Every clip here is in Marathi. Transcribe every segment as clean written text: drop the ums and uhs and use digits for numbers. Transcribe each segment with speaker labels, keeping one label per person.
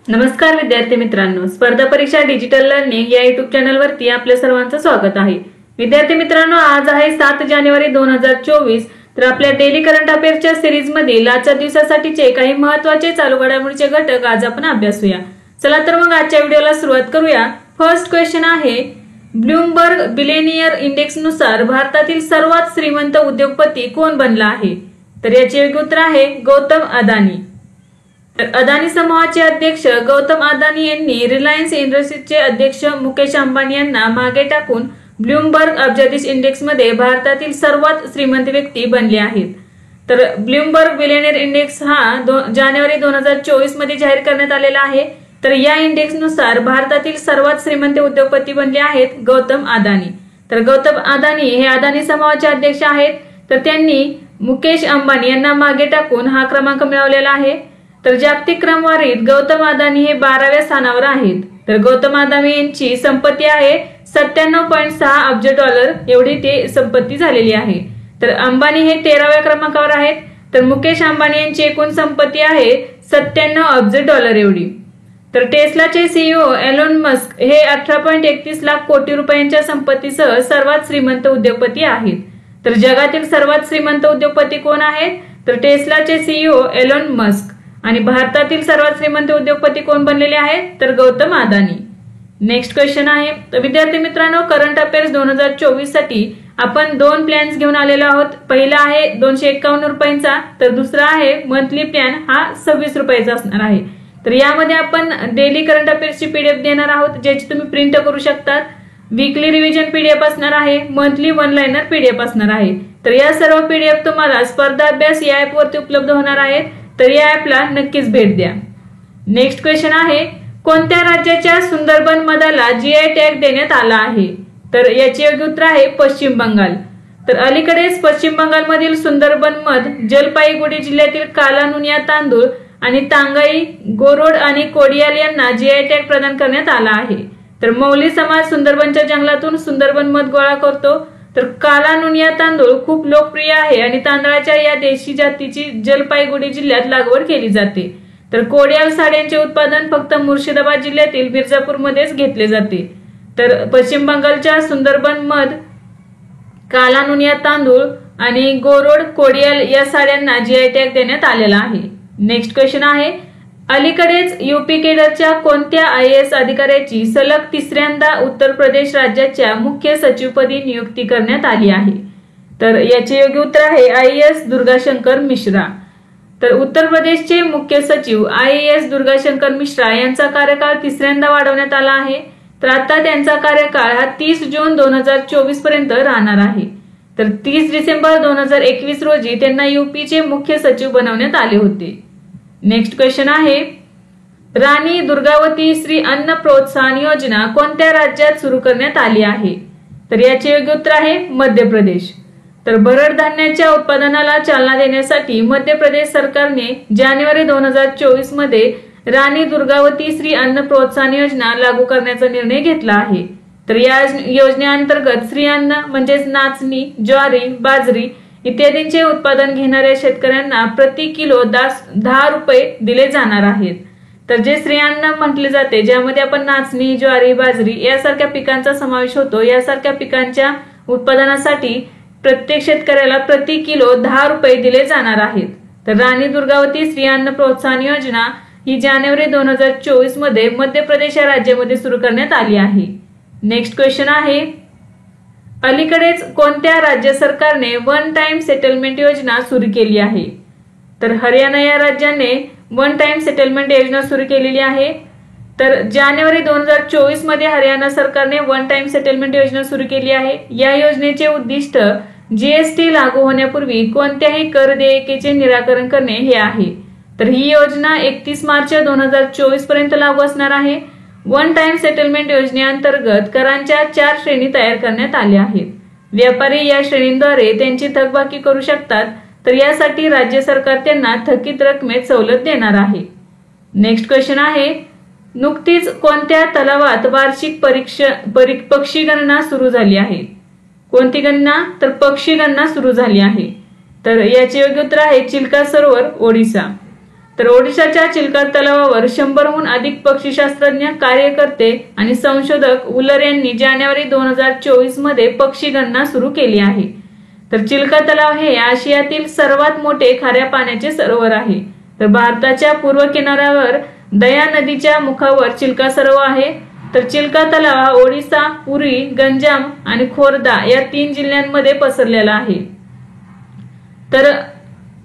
Speaker 1: नमस्कार विद्यार्थी मित्रांनो, स्पर्धा परीक्षा डिजिटल लर्निंग या युट्यूब चॅनलवरती आपल्या सर्वांचं स्वागत आहे। विद्यार्थी मित्रांनो, आज आहे 7 जानेवारी 2024। तर आपल्या डेली करंट अफेअर्सच्या सिरीज मधील आजच्या दिवसासाठीचे काही महत्त्वाचे चालू घडामोडीचे घटक आज आपण अभ्यासूया। चला तर मग आजच्या व्हिडिओला सुरुवात करूया। फर्स्ट क्वेश्चन आहे, ब्लूमबर्ग बिलियनियर इंडेक्स नुसार भारतातील सर्वात श्रीमंत उद्योगपती कोण बनला आहे? तर याचे योग्य उत्तर आहे गौतम अदानी। तर अदानी समूहाचे अध्यक्ष गौतम अदानी यांनी रिलायन्स इंडस्ट्रीजचे अध्यक्ष मुकेश अंबानी यांना मागे टाकून ब्लूमबर्ग अब्जाधीश इंडेक्स मध्ये भारतातील सर्वात श्रीमंत व्यक्ती बनले आहेत। तर ब्लूमबर्ग बिलियनियर इंडेक्स हा जानेवारी 2024 मध्ये जाहीर करण्यात आलेला आहे। तर या इंडेक्स नुसार भारतातील सर्वात श्रीमंत उद्योगपती बनले आहेत गौतम अदानी। तर गौतम अदानी हे अदानी समूहाचे अध्यक्ष आहेत। तर त्यांनी मुकेश अंबानी यांना मागे टाकून हा क्रमांक मिळवलेला आहे। तर जागतिक क्रमवारीत गौतम अदानी हे 12व्या स्थानावर आहेत। तर गौतम अदानी यांची संपत्ती आहे 97.6 अब्ज डॉलर एवढी ते संपत्ती झालेली आहे। तर अंबानी हे 13व्या क्रमांकावर आहेत। तर मुकेश अंबानी यांची एकूण संपत्ती आहे 97 अब्ज डॉलर एवढी। तर टेस्लाचे सीईओ एलोन मस्क हे 18.31 लाख कोटी रुपयांच्या संपत्तीसह सर्वात श्रीमंत उद्योगपती आहेत। तर जगातील सर्वात श्रीमंत उद्योगपती कोण आहेत? तर टेस्लाचे सीईओ एलोन मस्क। आणि भारतातील सर्वात श्रीमंत उद्योगपती कोण बनलेले आहेत? तर गौतम अदानी। नेक्स्ट क्वेश्चन आहे, तर विद्यार्थी मित्रांनो, करंट अफेअर्स 2024 साठी आपण 2 प्लॅन्स घेऊन आलेलो आहोत। पहिला आहे 251 रुपयांचा, तर दुसरा आहे मंथली प्लॅन हा 26 रुपयाचा असणार आहे। तर यामध्ये आपण डेली करंट अफेअर्सची पीडीएफ देणार आहोत, ज्याची तुम्ही प्रिंट करू शकतात। वीकली रिव्हिजन पीडीएफ असणार आहे, मंथली वन लाइनर पीडीएफ असणार आहे। तर या सर्व पीडीएफ तुम्हाला स्पर्धा अभ्यास या ऍप वरती उपलब्ध होणार आहेत। तर या ऍपला नक्कीच भेट द्या। नेक्स्ट क्वेश्चन आहे, कोणत्या राज्याच्या सुंदरबन मधाला जीआय टॅग देण्यात आला आहे? तर याचे योग्य उत्तर आहे पश्चिम बंगाल। तर अलीकडेच पश्चिम बंगालमधील सुंदरबन मध, जलपाईगुडी जिल्ह्यातील कालानुनिया तांदूळ आणि तांगाई, गोरोड आणि कोडियाल यांना जीआय टॅग प्रदान करण्यात आला आहे। तर मौली समाज सुंदरबनच्या जंगलातून सुंदरबन मध गोळा करतो। तर कालानुनिया तांदूळ खूप लोकप्रिय आहे आणि तांदळाच्या या देशी जातीची जलपाईगुडी जिल्ह्यात लागवड केली जाते। तर कोडियाल साड्यांचे उत्पादन फक्त मुर्शिदाबाद जिल्ह्यातील मिर्जापूर मध्येच घेतले जाते। तर पश्चिम बंगालच्या सुंदरबन मध, कालानुनिया तांदूळ आणि गोरोड, कोडियाल या साड्यांना जीआय टॅग देण्यात आलेला आहे। नेक्स्ट क्वेश्चन आहे, अलीकडेच यूपी केडरच्या कोणत्या आयएएस अधिकाऱ्याची सलग तिसऱ्यांदा उत्तर प्रदेश राज्याच्या मुख्य सचिवपदी नियुक्ती करण्यात आली आहे? तर याचे योग्य उत्तर आहे आयएएस दुर्गाशंकर मिश्रा। तर उत्तर प्रदेशचे मुख्य सचिव आयएएस दुर्गाशंकर मिश्रा यांचा कार्यकाळ तिसऱ्यांदा वाढवण्यात आला आहे। तर आता त्यांचा कार्यकाळ हा 30 जून 2024 पर्यंत राहणार आहे। तर 30 डिसेंबर 2021 रोजी त्यांना यूपीचे मुख्य सचिव बनवण्यात आले होते। नेक्स्ट क्वेश्चन आहे, राणी दुर्गावती श्री अन्न प्रोत्साहन योजना कोणत्या राज्यात सुरू करण्यात आली आहे? तर याचे योग्य उत्तर आहे मध्य प्रदेश। तर भरड धान्याच्या उत्पादनाला चालना देण्यासाठी मध्य प्रदेश सरकारने जानेवारी 2024 मध्ये राणी दुर्गावती श्री अन्न प्रोत्साहन योजना लागू करण्याचा निर्णय घेतला आहे। तर या योजनेअंतर्गत श्री अन्न म्हणजेच नाचणी, ज्वारी, बाजरी इत्यादींचे उत्पादन घेणाऱ्या शेतकऱ्यांना प्रति किलो 10 रुपये दिले जाणार आहेत। तर जे श्री अन्न म्हटले जाते, ज्यामध्ये आपण नाचणी, ज्वारी, बाजरी यासारख्या पिकांचा समावेश होतो, यासारख्या पिकांच्या उत्पादनासाठी प्रत्येक शेतकऱ्याला प्रति किलो 10 रुपये दिले जाणार आहेत। तर राणी दुर्गावती श्री अन्न प्रोत्साहन योजना ही जानेवारी 2024 मध्ये मध्य प्रदेश या राज्यामध्ये सुरू करण्यात आली आहे। नेक्स्ट क्वेश्चन आहे, अलीकडेच कोणत्या राज्य सरकारने वन टाइम सेटलमेंट योजना सुरू केली आहे? तर हरियाणा या राज्याने वन टाइम सेटलमेंट योजना सुरू केलेली आहे। तर जानेवारी 2024 मध्ये हरियाणा सरकारने वन टाइम सेटलमेंट योजना सुरू केली आहे। या योजनेचे उद्दिष्ट जीएसटी लागू होण्यापूर्वी कोणत्याही कर देयकेचे निराकरण करणे हे आहे। तर ही योजना 31 मार्च 2024 पर्यंत लागू असणार आहे। वन टाइम सेटलमेंट योजनेअंतर्गत करांच्या 4 श्रेणी तयार करण्यात आल्या आहेत। व्यापारी या श्रेणींद्वारे त्यांची थकबाकी करू शकतात। तर यासाठी राज्य सरकार त्यांना थकीत रकमेत सवलत देणार आहे। नेक्स्ट क्वेश्चन आहे, नुकतीच कोणत्या तलावात वार्षिक पक्षी गणना सुरू झाली आहे? कोणती गणना? तर पक्षी गणना सुरू झाली आहे। तर याचे योग्य उत्तर आहे चिल्का सरोवर, ओडिसा। तर ओडिशाच्या चिलका तलावावर 100हून अधिक पक्षीशास्त्रज्ञ, कार्यकर्ते आणि संशोधक उलर यांनी जानेवारी 2024 मध्ये पक्षी गणना सुरू केली आहे. तर चिलका तलाव हे आशियातील सर्वात मोठे खाऱ्या पाण्याचे सरोवर आहे. तर भारताच्या पूर्व किनाऱ्यावर दया नदीच्या मुखावर चिलका सरोवर आहे. तर चिलका तलाव हा ओडिसा, पुरी, गंजाम आणि खोर्दा या 3 जिल्ह्यांमध्ये पसरलेला आहे. तर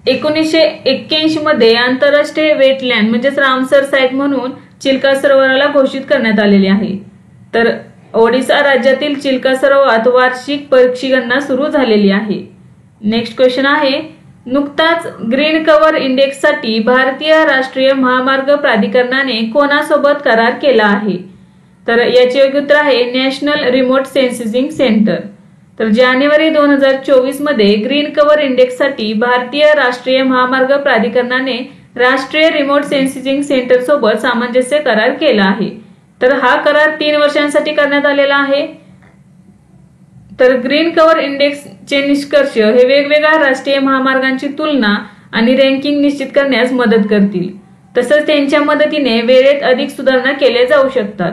Speaker 1: 1981 मध्ये आंतरराष्ट्रीय वेटलँड म्हणजेच रामसर साइट म्हणून चिलका सरोवराला घोषित करण्यात आलेले आहे. तर ओडिसा राज्यातील चिलका सरोवरात वार्षिक पक्षी गणना सुरू झालेली आहे. नेक्स्ट क्वेश्चन आहे, नुकताच ग्रीन कव्हर इंडेक्स साठी भारतीय राष्ट्रीय महामार्ग प्राधिकरणाने कोणासोबत करार केला आहे? तर याचे योग्य उत्तर आहे नॅशनल रिमोट सेन्सिंग सेंटर. तर जानेवारी 2024 मध्ये ग्रीन कव्हर इंडेक्स साठी भारतीय राष्ट्रीय महामार्ग प्राधिकरणाने राष्ट्रीय रिमोट सेन्सिंग सेंटर सोबत सामंजस्य करार केला आहे. तर हा करार 3 वर्षांसाठी करण्यात आलेला आहे. तर ग्रीन कव्हर इंडेक्सचे निष्कर्ष हे वेगवेगळ्या राष्ट्रीय महामार्गांची तुलना आणि रँकिंग निश्चित करण्यास मदत करतील. तसंच त्यांच्या मदतीने वेळेत अधिक सुधारणा केल्या जाऊ शकतात.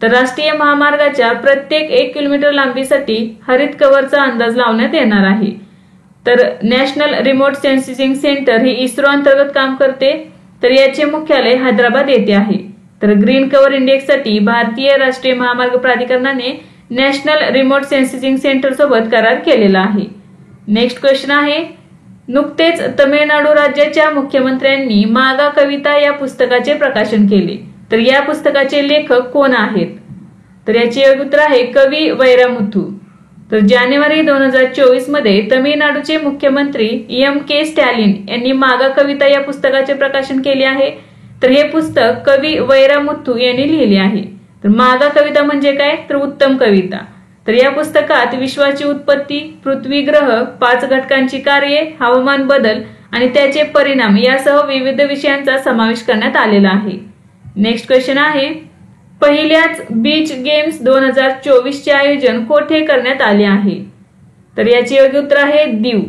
Speaker 1: तर राष्ट्रीय महामार्गाच्या प्रत्येक 1 किलोमीटर लांबीसाठी हरित कव्हरचा अंदाज लावण्यात येणार आहे. तर नॅशनल रिमोट सेन्सिंग सेंटर हे इस्रो अंतर्गत काम करते. तर याचे मुख्यालय हैदराबाद येथे आहे. तर ग्रीन कव्हर इंडेक्स साठी भारतीय राष्ट्रीय महामार्ग प्राधिकरणाने नॅशनल रिमोट सेन्सिंग सेंटर सोबत करार केलेला आहे. नेक्स्ट क्वेश्चन आहे, नुकतेच तमिळनाडू राज्याच्या मुख्यमंत्र्यांनी मागा कविता या पुस्तकाचे प्रकाशन केले. तर या पुस्तकाचे लेखक कोण आहेत? तर याचे योग्य उत्तर आहे कवी वैरामुथू. तर जानेवारी 2024 मध्ये तमिळनाडूचे मुख्यमंत्री M.K. स्टॅलिन यांनी मागा कविता या पुस्तकाचे प्रकाशन केले आहे. तर हे पुस्तक कवी वैरामुथू यांनी लिहिले आहे. तर मागा कविता म्हणजे काय? तर उत्तम कविता. तर या पुस्तकात विश्वाची उत्पत्ती, पृथ्वी ग्रह, 5 घटकांची कार्ये, हवामान बदल आणि त्याचे परिणाम यासह विविध विषयांचा समावेश करण्यात आलेला आहे. नेक्स्ट क्वेश्चन आहे, पहिल्याच बीच गेम्स 2024 चे आयोजन कोठे करण्यात आले आहे? तर याचे योग्य उत्तर आहे दीव.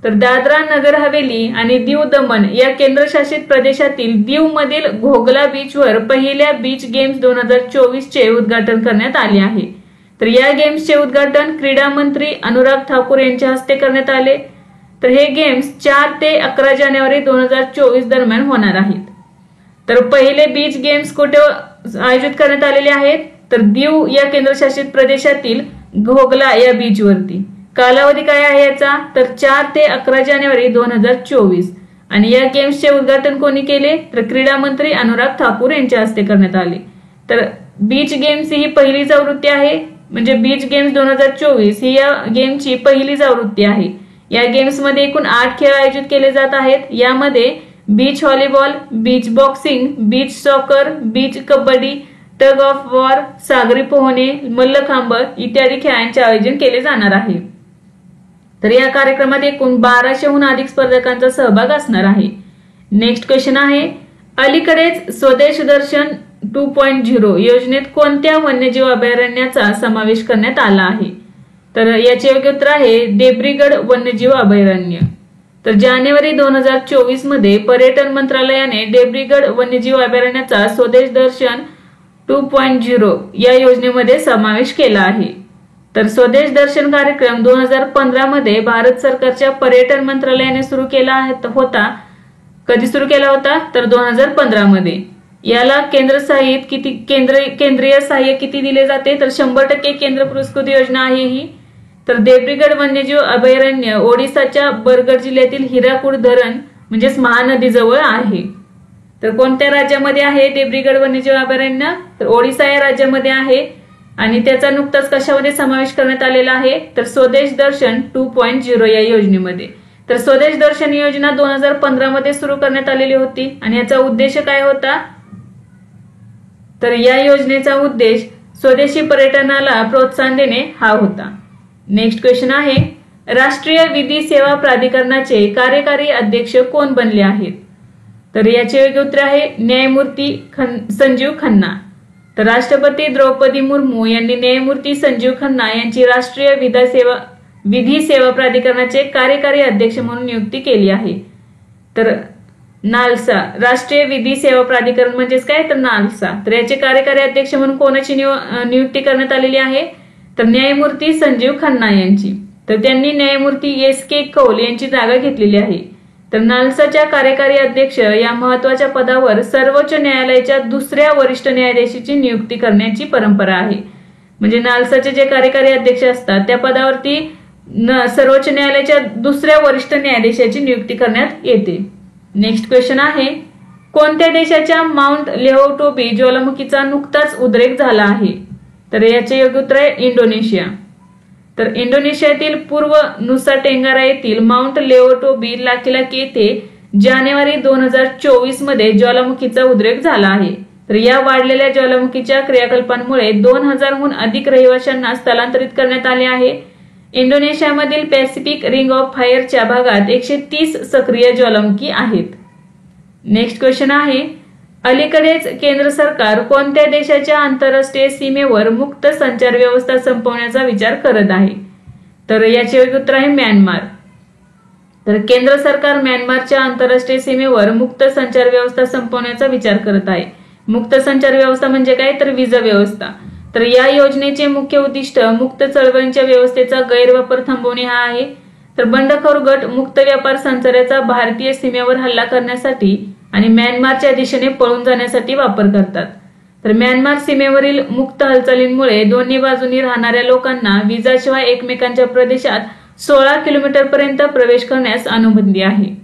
Speaker 1: तर दादरा नगर हवेली आणि दीव दमण या केंद्रशासित प्रदेशातील दीव मधील घोगला बीचवर पहिल्या बीच गेम्स 2024 चे उद्घाटन करण्यात आले आहे. तर या गेम्सचे उद्घाटन क्रीडा मंत्री अनुराग ठाकूर यांच्या हस्ते करण्यात आले. तर हे गेम्स 4 ते 11 जानेवारी 2024 दरम्यान होणार आहेत. तर पहिले बीच गेम्स कुठे आयोजित करण्यात आलेले आहेत? तर दीव या केंद्रशासित प्रदेशातील घोगला या बीचवरती. कालावधी काय आहे याचा? तर 4 ते 11 जानेवारी 2024. आणि या गेम्सचे उद्घाटन कोणी केले? तर क्रीडा मंत्री अनुराग ठाकूर यांच्या हस्ते करण्यात आले. तर बीच गेम्स ही पहिलीच आवृत्ती आहे. म्हणजे बीच गेम्स 2024 ही या गेमची पहिलीच आवृत्ती आहे. या गेम्स मध्ये एकूण 8 खेळ आयोजित केले जात आहेत. यामध्ये beach volleyball, beach boxing, beach soccer, beach kabaddi, tug of war, सागरी पोहणे, मल्लखांब इत्यादी खेळांचे आयोजन केले जाणार आहे. तर या कार्यक्रमात एकूण 1200हून अधिक स्पर्धकांचा सहभाग असणार आहे. नेक्स्ट क्वेश्चन आहे, अलीकडेच स्वदेश दर्शन 2.0 योजनेत कोणत्या वन्यजीव अभयारण्याचा समावेश करण्यात आला आहे? तर याचे योग्य उत्तर आहे देब्रीगड वन्यजीव अभयारण्य. तर जानेवारी 2024 मध्ये पर्यटन मंत्रालयाने देब्रीगड वन्यजीव अभयारण्याचा स्वदेश दर्शन 2.0 या योजनेमध्ये समावेश केला आहे. तर स्वदेश दर्शन कार्यक्रम 2015 मध्ये भारत सरकारच्या पर्यटन मंत्रालयाने सुरू केला होता. कधी सुरू केला होता? तर 2015 मध्ये. याला केंद्रीय सहाय्य किती दिले जाते? तर 100% केंद्र पुरस्कृत योजना आहे ही. तर देब्रीगड वन्यजीव अभयारण्य ओडिसाच्या बरगड जिल्ह्यातील हिराकूड धरण म्हणजेच महानदीजवळ आहे. तर कोणत्या राज्यामध्ये आहे देब्रीगड वन्यजीव अभयारण्य? तर ओडिसा या राज्यामध्ये आहे. आणि त्याचा नुकताच कशामध्ये समावेश करण्यात आलेला आहे? तर स्वदेश दर्शन 2.0 या योजनेमध्ये. तर स्वदेश दर्शन योजना 2015 मध्ये सुरू करण्यात आलेली होती. आणि याचा उद्देश काय होता? तर या योजनेचा उद्देश स्वदेशी पर्यटनाला प्रोत्साहन देणे हा होता. नेक्स्ट क्वेश्चन आहे, राष्ट्रीय विधी सेवा प्राधिकरणाचे कार्यकारी अध्यक्ष कोण बनले आहेत? तर याचे योग्य उत्तर आहे न्यायमूर्ती संजीव खन्ना. तर राष्ट्रपती द्रौपदी मुर्मू यांनी न्यायमूर्ती संजीव खन्ना यांची राष्ट्रीय विधी सेवा प्राधिकरणाचे कार्यकारी अध्यक्ष म्हणून नियुक्ती केली आहे. तर नालसा राष्ट्रीय विधी सेवा प्राधिकरण म्हणजेच काय तर नालसा। तर याचे कार्यकारी अध्यक्ष म्हणून कोणाची नियुक्ती करण्यात आलेली आहे तर न्यायमूर्ती संजीव खन्ना यांची। तर त्यांनी न्यायमूर्ती SK कौल यांची जागा घेतलेली आहे। तर नालसाच्या कार्यकारी अध्यक्ष या महत्त्वाच्या पदावर सर्वोच्च न्यायालयाच्या दुसऱ्या वरिष्ठ न्यायाधीशाची नियुक्ती करण्याची परंपरा आहे। म्हणजे नालसाचे जे कार्यकारी अध्यक्ष असतात त्या पदावरती सर्वोच्च न्यायालयाच्या दुसऱ्या वरिष्ठ न्यायाधीशाची नियुक्ती करण्यात येते। नेक्स्ट क्वेश्चन आहे, कोणत्या देशाच्या माउंट लेहोटोबी ज्वालामुखीचा नुकताच उद्रेक झाला आहे तर याचे योग्य उत्तर आहे इंडोनेशिया। तर इंडोनेशियातील पूर्व नुसा टेंगारा येथील माउंट लेओटोबी लाकीलाकी येथे जानेवारी 2024 मध्ये ज्वालामुखीचा उद्रेक झाला आहे। तर या वाढलेल्या ज्वालामुखीच्या क्रियाकल्पांमुळे 2000हून अधिक रहिवाशांना स्थलांतरित करण्यात आले आहे। इंडोनेशियामधील पॅसिफिक रिंग ऑफ फायरच्या भागात 130 सक्रिय ज्वालामुखी आहेत। नेक्स्ट क्वेश्चन आहे, अलीकडेच केंद्र सरकार कोणत्या देशाच्या आंतरराष्ट्रीय सीमेवर मुक्त संचार व्यवस्था संपवण्याचा विचार करत आहे तर याचे योग्य उत्तर आहे म्यानमार। तर केंद्र सरकार म्यानमारच्या आंतरराष्ट्रीय सीमेवर मुक्त संचार व्यवस्था संपवण्याचा विचार करत आहे। मुक्त संचार व्यवस्था म्हणजे काय तर विजा व्यवस्था। तर या योजनेचे मुख्य उद्दिष्ट मुक्त चळवळींच्या व्यवस्थेचा गैरवापर थांबवणे हा आहे। तर बंडखोर गट मुक्त व्यापार संचाराचा भारतीय सीमेवर हल्ला करण्यासाठी आणि म्यानमारच्या दिशेने पळून जाण्यासाठी वापर करतात। तर म्यानमार सीमेवरील मुक्त हालचालींमुळे दोन्ही बाजूंनी राहणाऱ्या लोकांना विजाशिवाय एकमेकांच्या प्रदेशात 16 किलोमीटर पर्यंत प्रवेश करण्यास अनुमती आहे।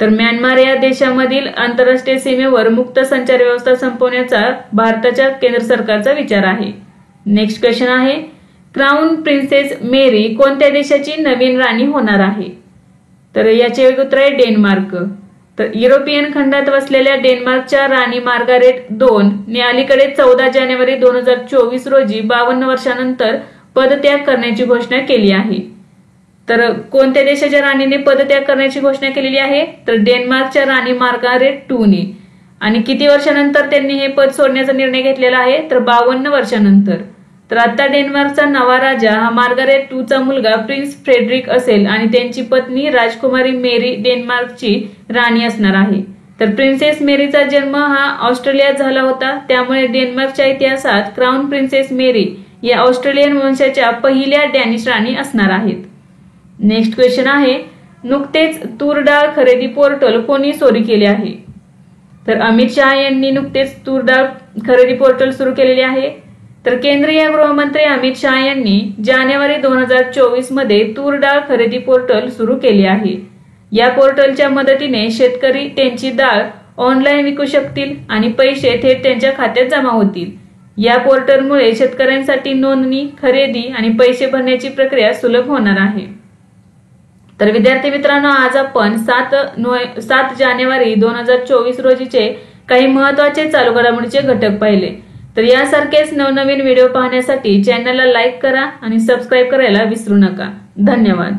Speaker 1: तर म्यानमार या देशामधील आंतरराष्ट्रीय सीमेवर मुक्त संचार व्यवस्था संपवण्याचा भारताच्या केंद्र सरकारचा विचार आहे। नेक्स्ट क्वेश्चन आहे, क्राऊन प्रिन्सेस मेरी कोणत्या देशाची नवीन राणी होणार आहे तर याचे योग्य उत्तर आहे डेन्मार्क। तर युरोपियन खंडात वसलेल्या डेन्मार्कच्या राणी मार्गारेट 2 ने अलीकडे 14 जानेवारी 2024 रोजी 52 वर्षांनंतर पदत्याग करण्याची घोषणा केली आहे। तर कोणत्या देशाच्या राणीने पदत्याग करण्याची घोषणा केलेली आहे तर डेन्मार्कच्या राणी मार्गारेट 2 ने। आणि किती वर्षानंतर त्यांनी हे पद सोडण्याचा निर्णय घेतलेला आहे तर 52 वर्षानंतर। तर आता डेन्मार्कचा नवा राजा हा मार्गारेट 2 चा मुलगा प्रिन्स फ्रेडरिक असेल आणि त्यांची पत्नी राजकुमारी मेरी डेन्मार्कची राणी असणार आहे। तर प्रिन्सेस मेरीचा जन्म हा ऑस्ट्रेलियात झाला होता, त्यामुळे डेन्मार्कच्या इतिहासात क्राऊन प्रिन्सेस मेरी या ऑस्ट्रेलियन वंशाच्या पहिल्या डॅनिश राणी असणार आहेत। नेक्स्ट क्वेश्चन आहे, नुकतेच तूर डाळ खरेदी पोर्टल कोणी सुरू केले आहे तर अमित शहा यांनी नुकतेच तूर डाळ खरेदी पोर्टल सुरू केलेले आहे। तर केंद्रीय गृहमंत्री अमित शहा यांनी जानेवारी 2024 मध्ये तूर डाळ खरेदी पोर्टल सुरू केले आहे। या पोर्टलच्या मदतीने शेतकरी त्यांची डाळ ऑनलाईन विकू शकतील आणि पैसे थेट त्यांच्या खात्यात जमा होतील। या पोर्टलमुळे शेतकऱ्यांसाठी नोंदणी, खरेदी आणि पैसे भरण्याची प्रक्रिया सुलभ होणार आहे। तर विद्यार्थी मित्रांनो, आज आपण 7 जानेवारी 2024 रोजीचे काही महत्त्वाचे चालू घडामोडीचे घटक पाहिले। तर यासारखेच नवनवीन व्हिडिओ पाहण्यासाठी चॅनलला लाईक करा आणि सबस्क्राईब करायला विसरू नका। धन्यवाद।